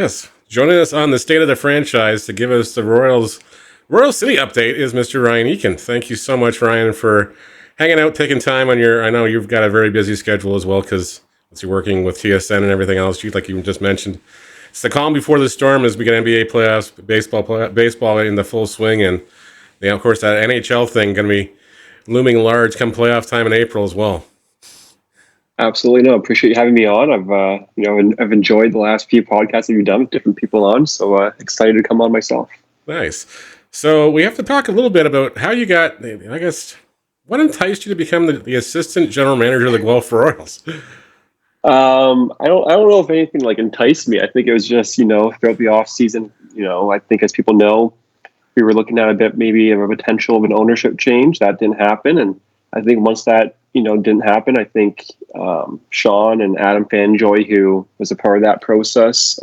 Yes. Joining us on the state of the franchise to give us the Royal City update is Mr. Ryan Eakin. Thank you so much, Ryan, for hanging out, taking time on your. I know you've got a very busy schedule as well because you're working with TSN and everything else. Like you just mentioned, it's the calm before the storm as we get NBA playoffs, baseball in the full swing, and of course that NHL thing going to be looming large come playoff time in April as well. Absolutely, no. Appreciate you having me on. I've enjoyed the last few podcasts that you've done with different people on. So excited to come on myself. Nice. So we have to talk a little bit about how you got. I guess what enticed you to become the assistant general manager of the Guelph Royals. I don't know if anything like enticed me. I think it was just throughout the off season. I think as people know, we were looking at a bit maybe of a potential of an ownership change. That didn't happen, and I think once that didn't happen, I think Sean and Adam Fanjoy, who was a part of that process,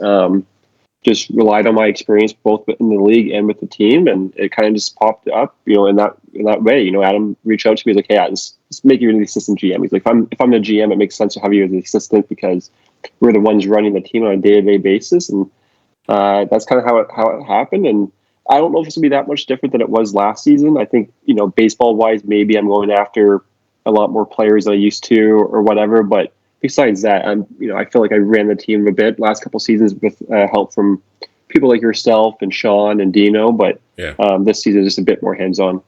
just relied on my experience both in the league and with the team, and it kind of just popped up, in that way. Adam reached out to me like, "Hey, let's make you the assistant GM." He's like, "If I'm the GM, it makes sense to have you as the assistant because we're the ones running the team on a day-to-day basis," and that's kind of how it happened. And I don't know if this will be that much different than it was last season. I think baseball wise, maybe I'm going after a lot more players than I used to, or whatever, but besides that, I feel like I ran the team a bit last couple seasons with help from people like yourself and Sean and Dino. But Yeah. This season is just a bit more hands-on.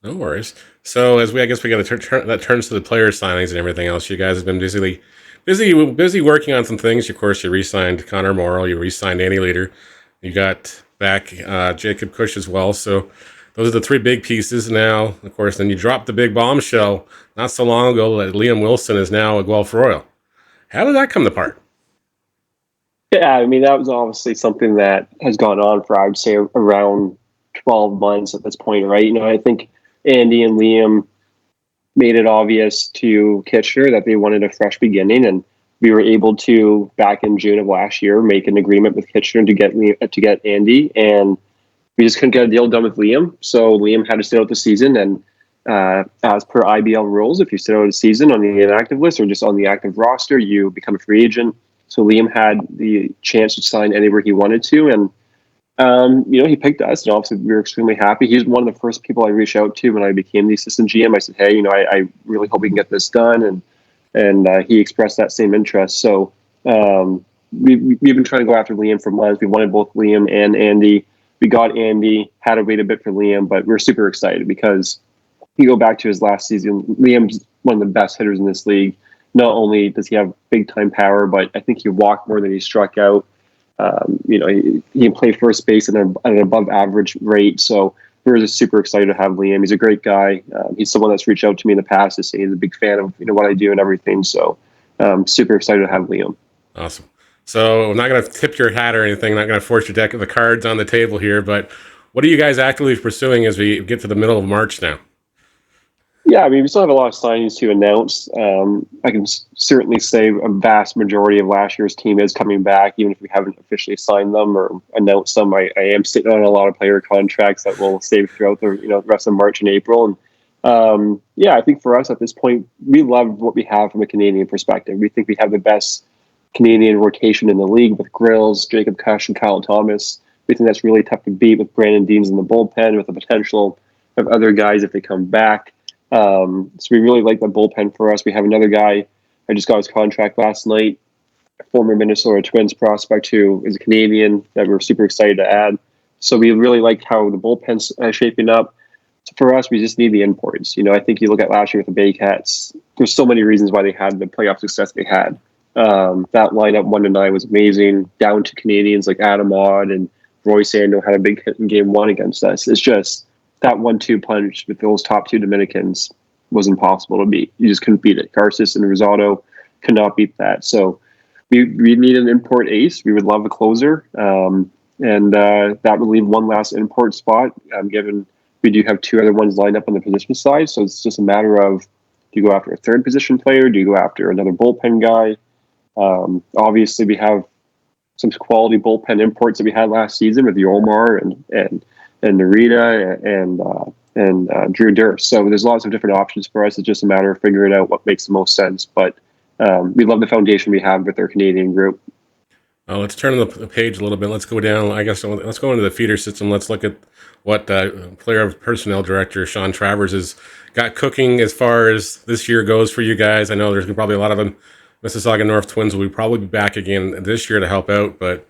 No worries. So I guess we got to turn that turns to the player signings and everything else. You guys have been busy working on some things. Of course, you re-signed Connor Morrow, you re-signed Andy Leader, you got back Jacob Cush as well. So those are the three big pieces. Now, of course, then you dropped the big bombshell not so long ago that Liam Wilson is now a Guelph Royal. How did that come to part? Yeah, I mean, that was obviously something that has gone on for, I would say, around 12 months at this point, right? I think Andy and Liam made it obvious to Kitchener that they wanted a fresh beginning, and we were able to, back in June of last year, make an agreement with Kitchener to get Andy, and we just couldn't get a deal done with Liam. So Liam had to sit out the season, and as per IBL rules, if you sit out a season on the inactive list or just on the active roster, you become a free agent. So Liam had the chance to sign anywhere he wanted to, and he picked us, and obviously we were extremely happy. He's one of the first people I reached out to when I became the assistant GM. I said, "Hey, I really hope we can get this done," and he expressed that same interest. So we've been trying to go after Liam for months. We wanted both Liam and Andy. We got Andy, had to wait a bit for Liam, but we're super excited because you go back to his last season. Liam's one of the best hitters in this league. Not only does he have big time power, but I think he walked more than he struck out. He can play first base at an above average rate. So we're just super excited to have Liam. He's a great guy. He's someone that's reached out to me in the past to say he's a big fan of what I do and everything. So super excited to have Liam. Awesome. So I'm not going to tip your hat or anything. I'm not going to force your deck of the cards on the table here, but what are you guys actively pursuing as we get to the middle of March now? Yeah, I mean, we still have a lot of signings to announce. I can certainly say a vast majority of last year's team is coming back, even if we haven't officially signed them or announced them. I am sitting on a lot of player contracts that will save throughout the rest of March and April. And I think for us at this point, we love what we have from a Canadian perspective. We think we have the best Canadian rotation in the league with Grills, Jacob Cush, and Kyle Thomas. We think that's really tough to beat with Brandon Deans in the bullpen, with the potential of other guys if they come back. So we really like the bullpen for us. We have another guy, I just got his contract last night, a former Minnesota Twins prospect who is a Canadian that we're super excited to add. So we really like how the bullpen's shaping up. So for us, we just need the imports. I think you look at last year with the Baycats, there's so many reasons why they had the playoff success they had. That lineup 1-9 was amazing, down to Canadians like Adam Odd and Roy Sando had a big hit in game one against us. It's just that 1-2 punch with those top two Dominicans was impossible to beat. You just couldn't beat it. Garces and Rosado could not beat that. So we need an import ace. We would love a closer. And that would leave one last import spot, given we do have two other ones lined up on the position side. So it's just a matter of, do you go after a third position player? Do you go after another bullpen guy? Obviously, we have some quality bullpen imports that we had last season with the Omar and Narita and Drew Durst. So there's lots of different options for us. It's just a matter of figuring out what makes the most sense. But we love the foundation we have with our Canadian group. Let's turn the page a little bit. Let's go down. I guess let's go into the feeder system. Let's look at what player of personnel director Sean Travers has got cooking as far as this year goes for you guys. I know there's probably a lot of them. Mississauga North Twins will probably be back again this year to help out. But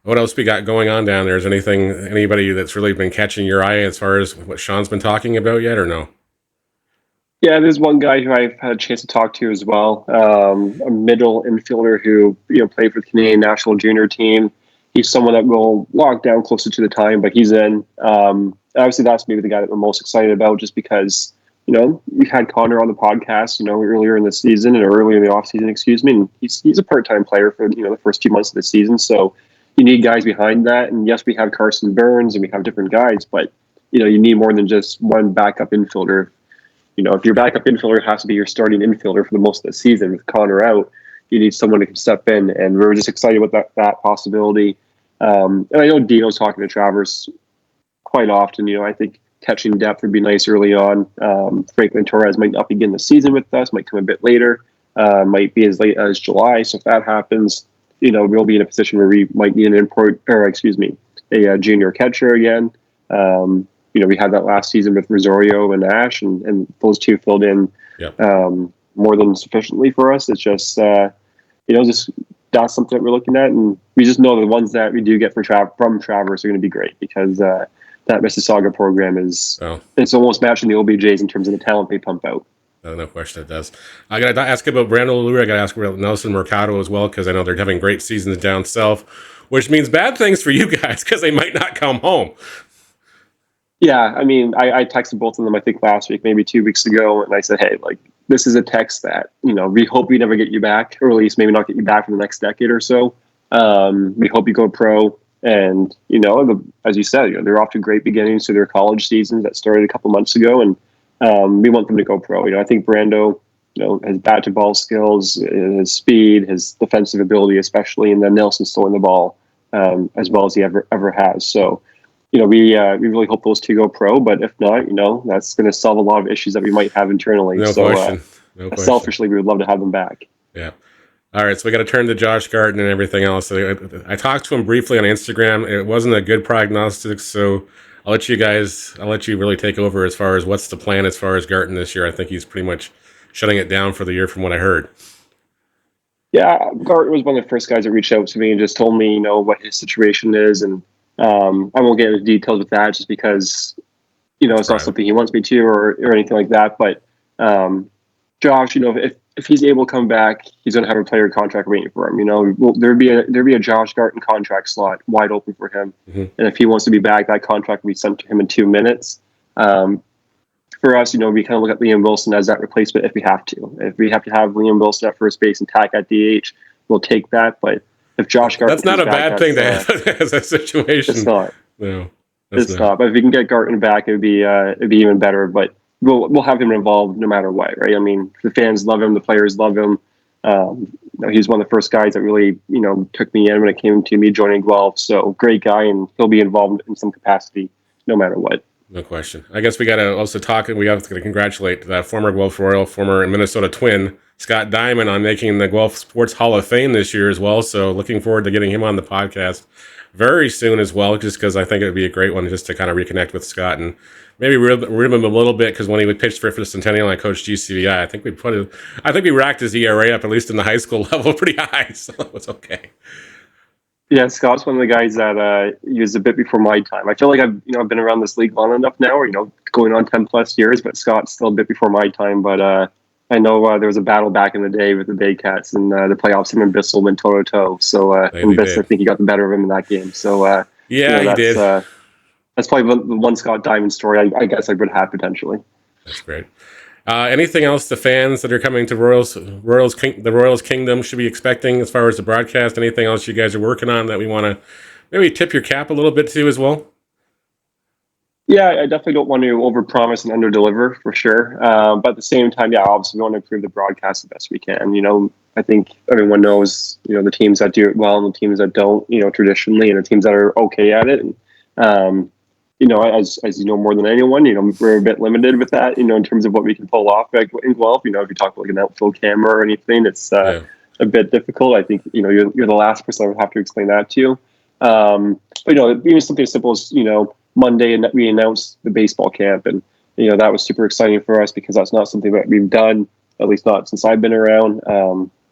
what else we got going on down there? Is anybody that's really been catching your eye as far as what Sean's been talking about yet, or no? Yeah, there's one guy who I've had a chance to talk to as well, a middle infielder who played for the Canadian national junior team. He's someone that will lock down closer to the time, but he's in. Obviously, that's maybe the guy that we're most excited about, just because we had Connor on the podcast, earlier in the season or earlier in the off season, excuse me, and he's a part-time player for the first 2 months of the season. So you need guys behind that, and yes, we have Carson Burns and we have different guys, but you need more than just one backup infielder. If your backup infielder has to be your starting infielder for the most of the season with Connor out, you need someone who can step in. And we're just excited with that possibility. And I know Dino's talking to Travers quite often. I think catching depth would be nice early on. Franklin Torres might not begin the season with us, might come a bit later, might be as late as July. So if that happens, we'll be in a position where we might need a junior catcher again. We had that last season with Rosario and Ash, and those two filled in more than sufficiently for us. It's just, just that's something that we're looking at, and we just know the ones that we do get from Travers are going to be great, because that Mississauga program it's almost matching the OBJs in terms of the talent they pump out. No question it does. I got to ask about Brandon Lure. I got to ask about Nelson Mercado as well, because I know they're having great seasons down south, which means bad things for you guys because they might not come home. Yeah, I mean, I texted both of them, I think last week, maybe 2 weeks ago, and I said, hey, this is a text that, we hope we never get you back, or at least maybe not get you back for the next decade or so. We hope you go pro. And, as you said, they're off to great beginnings to their college seasons that started a couple months ago, and we want them to go pro. I think Brando, his bat to ball skills, his speed, his defensive ability especially, and then Nelson's throwing the ball as well as he ever has. So, we really hope those two go pro, but if not, that's going to solve a lot of issues that we might have internally. No question. Selfishly, we would love to have them back. Yeah. All right, so we got to turn to Josh Garten and everything else. I talked to him briefly on Instagram. It wasn't a good prognostic, so I'll let you really take over as far as what's the plan as far as Garten this year. I think he's pretty much shutting it down for the year from what I heard. Yeah, Garten was one of the first guys that reached out to me and just told me, what his situation is, and I won't get into details with that just because, it's not something he wants me to or anything like that. But Josh, if he's able to come back, he's going to have a player contract waiting for him. There'd be a Josh Garten contract slot wide open for him, and if he wants to be back, that contract will be sent to him in 2 minutes. For us, we kind of look at Liam Wilson as that replacement if we have to. If we have to have Liam Wilson at first base and Tack at DH, we'll take that. But if Josh Garten, that's not a bad thing to have as a situation. It's not. No, it's not. But if we can get Garten back, it'd be even better. But we'll have him involved no matter what, right? I mean, the fans love him, the players love him. He's one of the first guys that really, took me in when it came to me joining Guelph. So great guy, and he'll be involved in some capacity no matter what. No question. I guess we got to also talk, and we have to congratulate the former Guelph Royal, former Minnesota Twin, Scott Diamond, on making the Guelph Sports Hall of Fame this year as well. So looking forward to getting him on the podcast very soon as well, just because I think it would be a great one just to kind of reconnect with Scott and maybe rib him a little bit, because when he would pitch for the Centennial and I coached GCVI, I think we racked his ERA up, at least in the high school level, pretty high, so it was okay. Yeah, Scott's one of the guys that he was a bit before my time. I feel like I've been around this league long enough now, or going on 10 plus years, but Scott's still a bit before my time. But I know there was a battle back in the day with the Bay Cats and the playoffs. Him and Bissell went toe to toe. So and Bissell, I think he got the better of him in that game. So he did. That's probably the one Scott Diamond story I guess I would have potentially. That's great. Anything else the fans that are coming to the Royals Kingdom should be expecting as far as the broadcast? Anything else you guys are working on that we want to maybe tip your cap a little bit to as well? Yeah, I definitely don't want to overpromise and underdeliver for sure. But at the same time, obviously we want to improve the broadcast the best we can. I think everyone knows, the teams that do it well and the teams that don't, traditionally, and the teams that are okay at it. And, as you know more than anyone, we're a bit limited with that, in terms of what we can pull off in Guelph. If you talk like an outfield camera or anything, it's a bit difficult. I think you're the last person I would have to explain that to. But even something as simple as Monday, and we announced the baseball camp, and that was super exciting for us because that's not something that we've done, at least not since I've been around.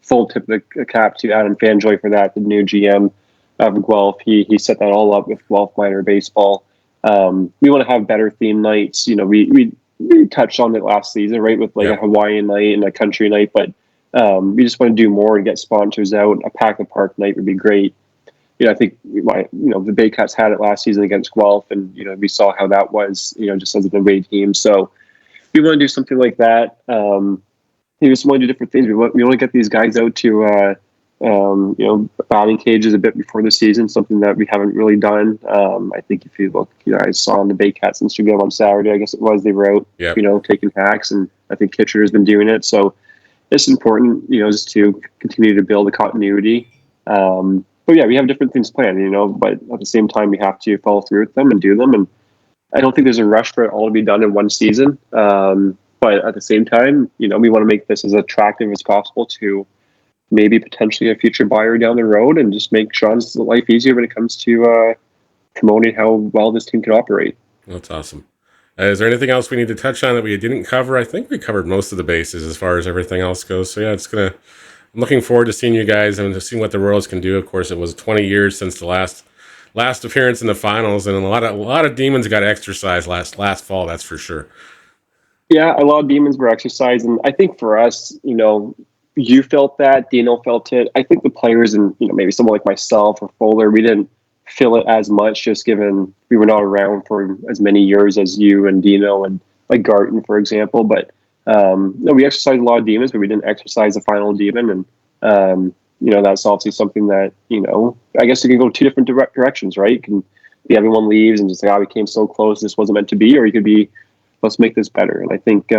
Full tip of the cap to Adam Fanjoy for that, the new GM of Guelph. He set that all up with Guelph minor baseball. We want to have better theme nights. We touched on it last season, right, with like a Hawaiian night and a country night, but we just want to do more and get sponsors out. A pack the park night would be great. I think the Baycats had it last season against Guelph, and we saw how that was, just as an away team. So we want to do something like that. We just want to do different things. We want to get these guys out to batting cages a bit before the season, something that we haven't really done. I think if you look, I saw on the Baycats Instagram on Saturday, I guess it was, they were out, taking hacks, and I think Kitchener's been doing it. So it's important, just to continue to build a continuity. But yeah, we have different things planned, but at the same time, we have to follow through with them and do them. And I don't think there's a rush for it all to be done in one season. But at the same time, we want to make this as attractive as possible to maybe potentially a future buyer down the road, and just make Sean's life easier when it comes to promoting how well this team can operate. That's awesome. Is there anything else we need to touch on that we didn't cover? I think we covered most of the bases as far as everything else goes. So yeah, I'm looking forward to seeing you guys and to seeing what the Royals can do. Of course, it was 20 years since the last appearance in the finals, and a lot of demons got exercised last fall. That's for sure. Yeah, a lot of demons were exercised, and I think for us, you felt that, Dino felt it. I think the players, and maybe someone like myself or Fuller, we didn't feel it as much, just given we were not around for as many years as you and Dino and like Garton, for example. But we exercised a lot of demons, but we didn't exercise the final demon, and that's obviously something that I guess it can go two different directions, right? It can be everyone leaves and just like, we came so close, this wasn't meant to be, or you could be, let's make this better. And I think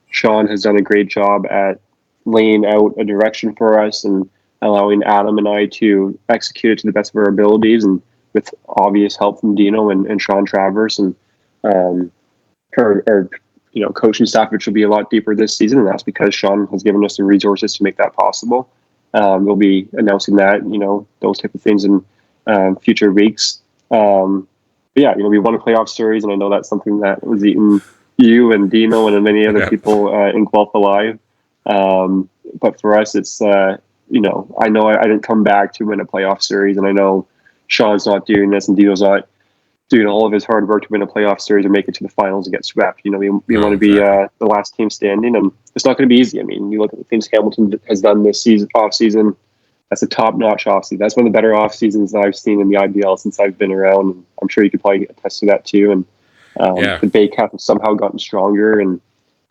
Sean has done a great job at laying out a direction for us and allowing Adam and I to execute it to the best of our abilities, and with obvious help from Dino and Sean Travers and our coaching staff, which will be a lot deeper this season, and that's because Sean has given us the resources to make that possible. We'll be announcing that, those type of things in future weeks. But yeah, we won a playoff series, and I know that's something that was eating you and Dino and many other people in Guelph alive. But for us, it's I know I didn't come back to win a playoff series, and I know Sean's not doing this, and Dino's not doing all of his hard work to win a playoff series or make it to the finals and get swept. We want to be the last team standing, and it's not going to be easy. I mean, you look at the things Hamilton has done this off season. That's a top-notch offseason. That's one of the better off seasons that I've seen in the IBL since I've been around. And I'm sure you could probably attest to that too. And the Baycats have somehow gotten stronger, and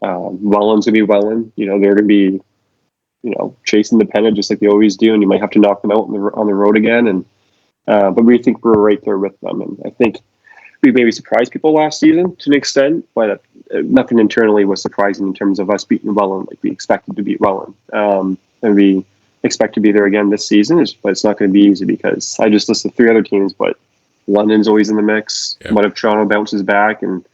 Welland's gonna be Welland. They're gonna be, chasing the pennant just like they always do, and you might have to knock them out on the road again. And but we think we're right there with them, and I think we maybe surprised people last season to an extent, but nothing internally was surprising in terms of us beating Welland like we expected to beat Welland, and we expect to be there again this season, but it's not going to be easy because I just listed 3 other teams, but London's always in the mix. Yeah. What if Toronto bounces back, and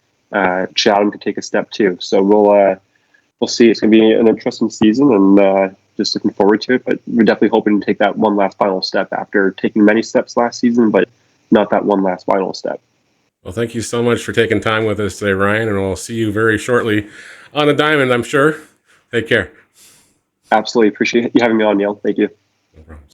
Chatham could take a step too? So we'll see. It's going to be an interesting season, and just looking forward to it. But we're definitely hoping to take that one last final step after taking many steps last season, but not that one last final step. Well, thank you so much for taking time with us today, Ryan, and we'll see you very shortly on the diamond, I'm sure. Take care. Absolutely. Appreciate you having me on, Neil. Thank you. No problem.